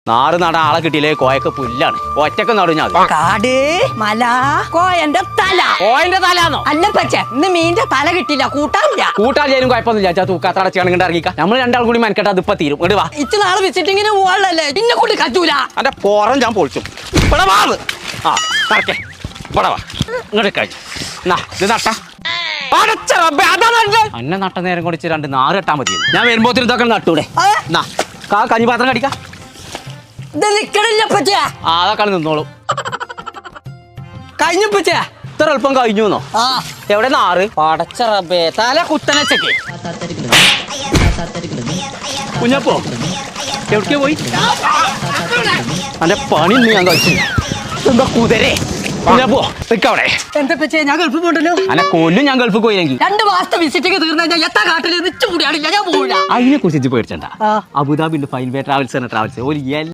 നാറ് നടാൻ ആളെ കിട്ടിയില്ലേ കോയൊക്കെ പുല്ലാണ് ഒറ്റക്ക് നടും ഞാൻ കാട് മല കോയന്റെ തല കോയന്റെ തലാന്നോ അല്ല പച്ച ഇന്ന് മീന്റെ തല കിട്ടില്ല കൂട്ടാനില്ല കൂട്ടാലും കുഴപ്പമൊന്നുമില്ല തൂക്കാത്ത അടച്ചാണെങ്കിൽ ഇറങ്ങിക്കാം നമ്മൾ രണ്ടാൾ കൂടി മനക്കെട്ട് അതിപ്പോ തീരും ഇങ്ങോട്ട് വാ ഇച്ച് നാളെ വിസിറ്റിങ്ങിന് പോവാളല്ലേ ഇന്നെ കൊണ്ട് കറ്റൂല എന്റെ പുറം ഞാൻ പൊളിച്ചു ഇവിടെ വാ ആ കറക്കേ ഇവിടെ വാ ഇങ്ങോട്ട് കഴിച്ചു ഇത് നട്ട അന്നെ നട്ട നേരം കൊടിച്ച് രണ്ട് നാറ് കെട്ടാൻ മതി ഞാൻ വരുമ്പോത്തിന് ഇതൊക്കെ നട്ടൂടെ കഞ്ഞിപാത്രം കടിക്കാം ഇത് നിക്കണില്ല പച്ച അതൊക്കെ നിന്നോളൂ കഴിഞ്ഞ പച്ച ഇത്ര എളുപ്പം കഴിഞ്ഞുന്നോ ആ എവിടെ നാറ് പടച്ച റബ്ബേ തല കുത്തനച്ചക്ക് കുഞ്ഞപ്പോ എവിടേക്ക് പോയി അന്റെ പണി ഇന്ന് ഞാൻ കഴിച്ചു എന്താ കുതിരേ കുഞ്ഞപ്പോ നിക്കവിടെ എന്താ പച്ച ഞാൻ ഗൾഫ് പോണ്ടല്ലോ അന്നെ കൊല്ലും ഞാൻ ഗൾഫ് പോയില്ലെങ്കിൽ 2 മാസത്തെ വിസിറ്റിങ് തീർന്നു കഴിഞ്ഞാൽ എത്ര കാട്ടിൽ നിച്ച് കൂടിയാണില്ല ഞാൻ പോവില്ല അതിനെ കുറിച്ച് പേടിച്ചണ്ട അബുദാബിന്റെ ഫൈൻ വേ ട്രാവൽസ് ട്രാവൽസ് ഒരു